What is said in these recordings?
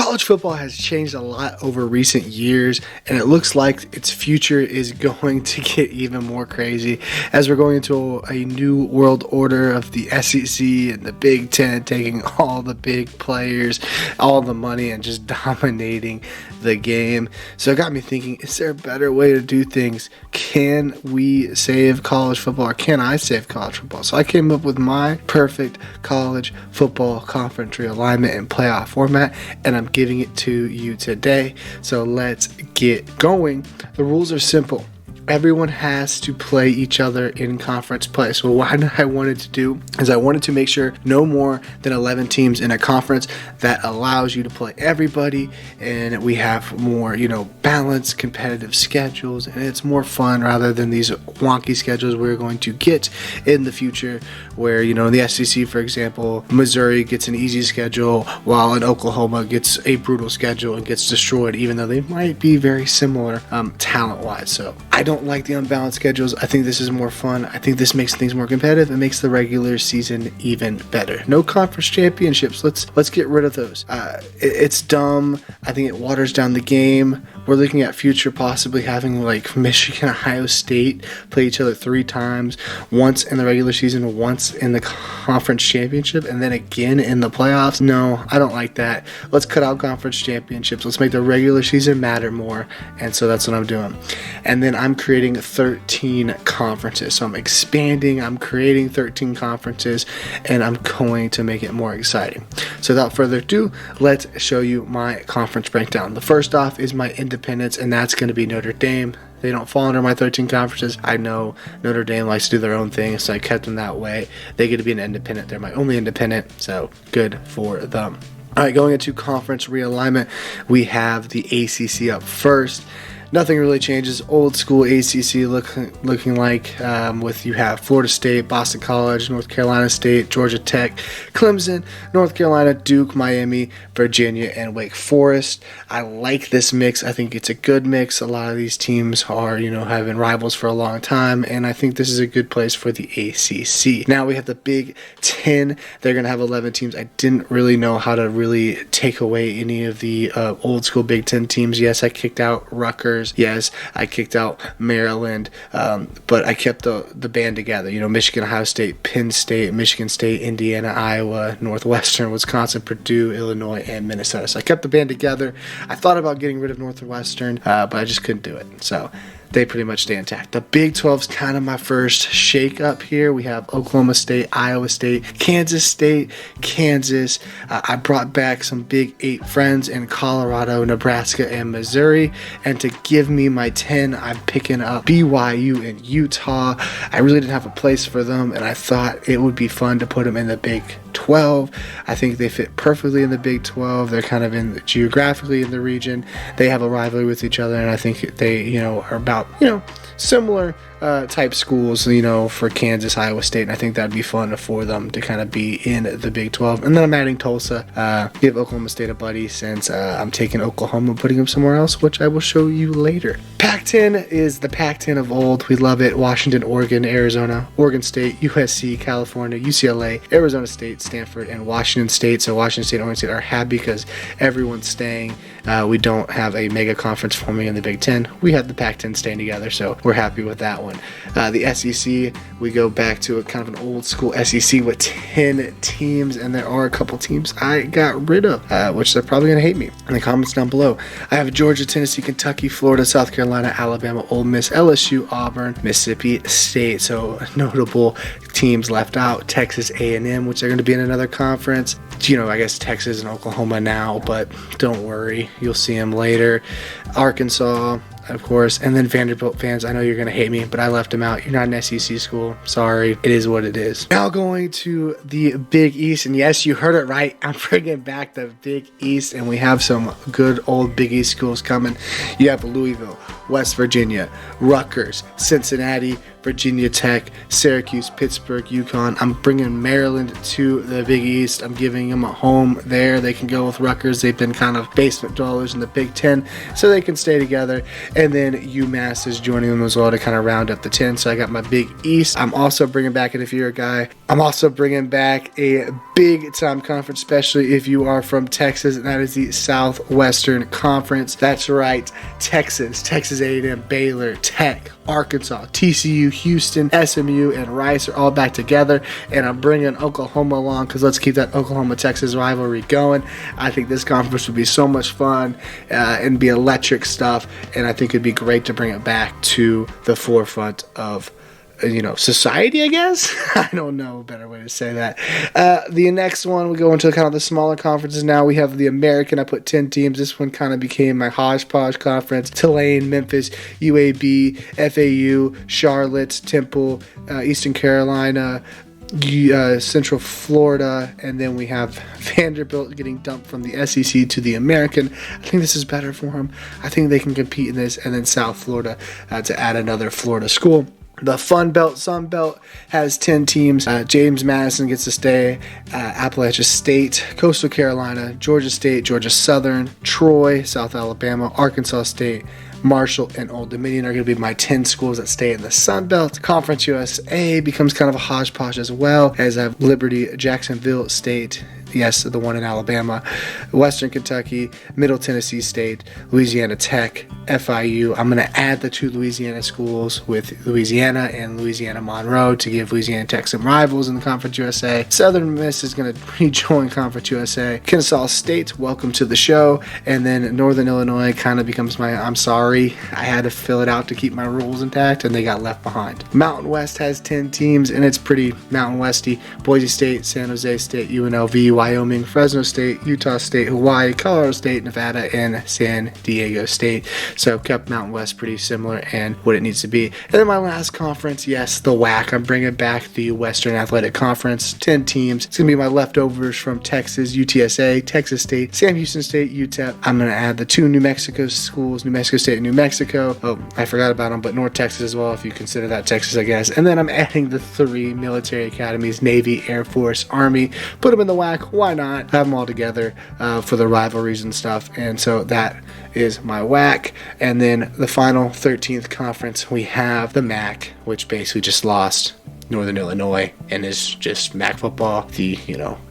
College football has changed a lot over recent years, and it looks like its future is going to get even more crazy as we're going into a new world order of the SEC and the Big Ten taking all the big players, all the money, and just dominating the game. So it got me thinking, is there a better way to do things? Can we save college football, or can I save college football? So I came up with my perfect college football conference realignment and playoff format, and I'm giving it to you today. So let's get going. The rules are simple. Everyone has to play each other in conference play. So what I wanted to do is I wanted to make sure no more than 11 teams in a conference. That allows you to play everybody, and we have more, balanced competitive schedules, and it's more fun rather than these wonky schedules we're going to get in the future where, in the SEC, for example, Missouri gets an easy schedule while in Oklahoma gets a brutal schedule and gets destroyed, even though they might be very similar talent-wise. So I don't like the unbalanced schedules. I think this is more fun. I think this makes things more competitive. It makes the regular season even better. No conference championships. Let's get rid of those. It's dumb. I think it waters down the game. We're looking at future possibly having like Michigan, Ohio State play each other 3 times, once in the regular season, once in the conference championship, and then again in the playoffs. No, I don't like that. Let's cut out conference championships. Let's make the regular season matter more. And so that's what I'm doing. And then I'm creating 13 conferences. So I'm expanding, I'm creating 13 conferences, and I'm going to make it more exciting. So without further ado, let's show you my conference breakdown. The first off is my independents, and that's going to be Notre Dame. They don't fall under my 13 conferences. I know Notre Dame likes to do their own thing, so I kept them that way. They get to be an independent. They're my only independent, so good for them. All right, going into conference realignment, we have the ACC up first. Nothing really changes. Old school ACC looking like with you have Florida State, Boston College, North Carolina State, Georgia Tech, Clemson, North Carolina, Duke, Miami, Virginia, and Wake Forest. I like this mix. I think it's a good mix. A lot of these teams are, have been rivals for a long time, and I think this is a good place for the ACC. Now we have the Big Ten. They're going to have 11 teams. I didn't really know how to really take away any of the old school Big Ten teams. Yes, I kicked out Rutgers. Yes, I kicked out Maryland, but I kept the band together. Michigan, Ohio State, Penn State, Michigan State, Indiana, Iowa, Northwestern, Wisconsin, Purdue, Illinois, and Minnesota. So I kept the band together. I thought about getting rid of Northwestern, but I just couldn't do it. So they pretty much stay intact. The Big 12 is kind of my first shake up here. We have Oklahoma State, Iowa State, Kansas. I brought back some Big 8 friends in Colorado, Nebraska, and Missouri. And to give me my 10, I'm picking up BYU and Utah. I really didn't have a place for them, and I thought it would be fun to put them in the Big 12. I think they fit perfectly in the Big 12. They're kind of geographically in the region. They have a rivalry with each other, and I think they, are about, similar type schools, for Kansas, Iowa State, and I think that'd be fun for them to kind of be in the Big 12. And then I'm adding Tulsa, give Oklahoma State a buddy since I'm taking Oklahoma and putting them somewhere else, which I will show you later. Pac-10 is the Pac-10 of old. We love it. Washington, Oregon, Arizona, Oregon State, USC, California, UCLA, Arizona State, Stanford, and Washington State. So Washington State and Oregon State are happy because everyone's staying. We don't have a mega conference forming in the Big 10. We have the Pac-10 staying together, so we're happy with that one. The SEC, we go back to a kind of an old school SEC with 10 teams, and there are a couple teams I got rid of, which they're probably going to hate me in the comments down below. I have Georgia, Tennessee, Kentucky, Florida, South Carolina, Alabama, Ole Miss, LSU, Auburn, Mississippi State. So notable teams left out. Texas A&M, which are going to be in another conference. I guess Texas and Oklahoma now, but don't worry, you'll see them later. Arkansas, of course, and then Vanderbilt fans, I know you're going to hate me, but I left them out. You're not an SEC school. Sorry. It is what it is. Now going to the Big East, and yes, you heard it right. I'm bringing back the Big East, and we have some good old Big East schools coming. You have Louisville, West Virginia, Rutgers, Cincinnati, Virginia Tech, Syracuse, Pittsburgh, UConn. I'm bringing Maryland to the Big East. I'm giving them a home there. They can go with Rutgers. They've been kind of basement dwellers in the Big Ten, so they can stay together. And then UMass is joining them as well to kind of round up the 10. So I got my Big East. I'm also bringing back, and if you're a guy I'm also bringing back a big time conference, especially if you are from Texas, and that is the Southwestern Conference. That's right, Texas A&M, Baylor, Tech, Arkansas, TCU, Houston, SMU, and Rice are all back together, and I'm bringing Oklahoma along because let's keep that Oklahoma-Texas rivalry going. I think this conference would be so much fun and be electric stuff, and I think it'd be great to bring it back to the forefront of society, I guess. I don't know a better way to say that. The next one, we go into kind of the smaller conferences now. We have the American. I put 10 teams. This one kind of became my hodgepodge conference. Tulane, Memphis, UAB, FAU, Charlotte, Temple, Eastern Carolina, Central Florida, and then we have Vanderbilt getting dumped from the SEC to the American. I think this is better for them. I think they can compete in this, and then South Florida to add another Florida school. The Sun Belt has 10 teams. James Madison gets to stay. Appalachia State, Coastal Carolina, Georgia State, Georgia Southern, Troy, South Alabama, Arkansas State, Marshall, and Old Dominion are going to be my 10 schools that stay in the Sun Belt. Conference USA becomes kind of a hodgepodge as well, as I have Liberty, Jacksonville State, yes, the one in Alabama, Western Kentucky, Middle Tennessee State, Louisiana Tech, FIU. I'm going to add the 2 Louisiana schools with Louisiana and Louisiana Monroe to give Louisiana Tech some rivals in the Conference USA. Southern Miss is going to rejoin Conference USA. Kennesaw State, welcome to the show. And then Northern Illinois kind of becomes my, I'm sorry, I had to fill it out to keep my rules intact, and they got left behind. Mountain West has 10 teams, and it's pretty Mountain Westy. Boise State, San Jose State, UNLV, Wyoming, Fresno State, Utah State, Hawaii, Colorado State, Nevada, and San Diego State. So kept Mountain West pretty similar and what it needs to be. And then my last conference, yes, the WAC. I'm bringing back the Western Athletic Conference, 10 teams. It's going to be my leftovers from Texas, UTSA, Texas State, Sam Houston State, UTEP. I'm going to add the 2 New Mexico schools, New Mexico State and New Mexico. Oh, I forgot about them, but North Texas as well, if you consider that Texas, I guess. And then I'm adding the 3 military academies, Navy, Air Force, Army. Put them in the WAC. Why not? Have them all together for the rivalries and stuff. And so that is my WAC. And then the final 13th conference, we have the MAC, which basically just lost Northern Illinois and is just MAC football, the,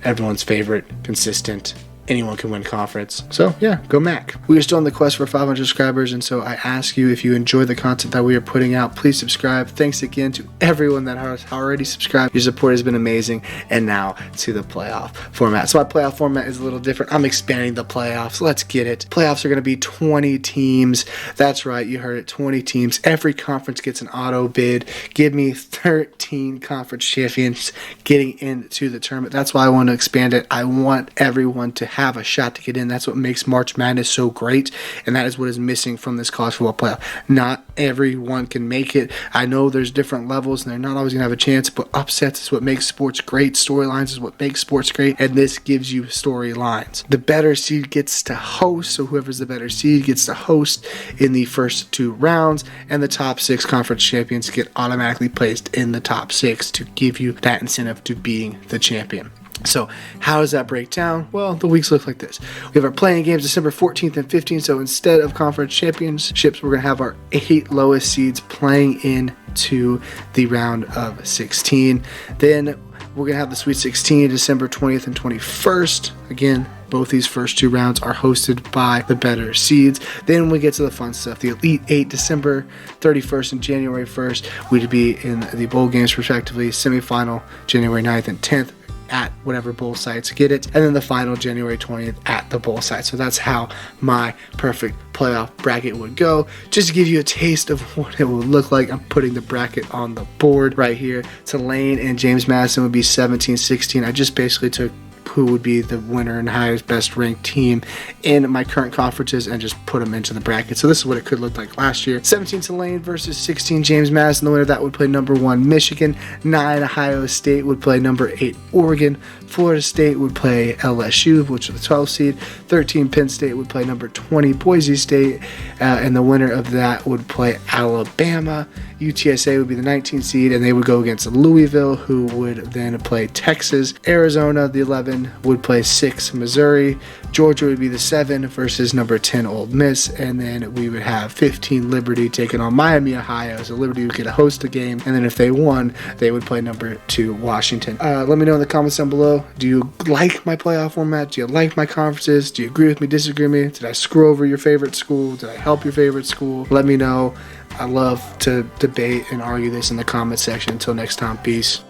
everyone's favorite, consistent, anyone can win conference. So yeah, go MAC. We are still on the quest for 500 subscribers, and so I ask you, if you enjoy the content that we are putting out, please subscribe. Thanks again to everyone that has already subscribed. Your support has been amazing. And now to the playoff format. So my playoff format is a little different. I'm expanding the playoffs. Let's get it. Playoffs are going to be 20 teams. That's right, you heard it, 20 teams. Every conference gets an auto bid. Give me 13 conference champions getting into the tournament. That's why I want to expand it. I want everyone to have a shot to get in. That's what makes March Madness so great, and that is what is missing from this college football playoff. Not everyone can make it. I know there's different levels, and they're not always going to have a chance, but upsets is what makes sports great. Storylines is what makes sports great, and this gives you storylines. The better seed gets to host, so whoever's the better seed gets to host in the first 2 rounds, and the top 6 conference champions get automatically placed in the top 6 to give you that incentive to being the champion. So how does that break down? Well, the weeks look like this. We have our playing games December 14th and 15th. So instead of conference championships, we're going to have our 8 lowest seeds playing into the round of 16. Then we're going to have the Sweet 16 December 20th and 21st. Again, both these first 2 rounds are hosted by the better seeds. Then we get to the fun stuff. The Elite 8 December 31st and January 1st would be in the bowl games respectively. Semifinal January 9th and 10th at whatever bowl sites get it, and then the final January 20th at the bowl site. So that's how my perfect playoff bracket would go. Just to give you a taste of what it would look like, I'm putting the bracket on the board right here. Tulane and James Madison would be 17-16. I just basically took who would be the winner and highest best ranked team in my current conferences and just put them into the bracket. So this is what it could look like last year. 17 Tulane versus 16 James Madison. The winner of that would play number 1 Michigan. 9 Ohio State would play number 8 Oregon. Florida State would play LSU, which is the 12th seed. 13 Penn State would play number 20 Boise State. And the winner of that would play Alabama. UTSA would be the 19th seed, and they would go against Louisville, who would then play Texas. Arizona, the 11 7 would play 6 Missouri. Georgia would be the 7 versus number 10 Ole Miss, and then we would have 15 Liberty taking on Miami, Ohio. So Liberty would get to host a game, and then if they won, they would play number 2 Washington. Let me know in the comments down below. Do you like my playoff format? Do you like my conferences? Do you agree with me, disagree with me? Did I screw over your favorite school? Did I help your favorite school? Let me know. I love to debate and argue this in the comment section. Until next time, peace.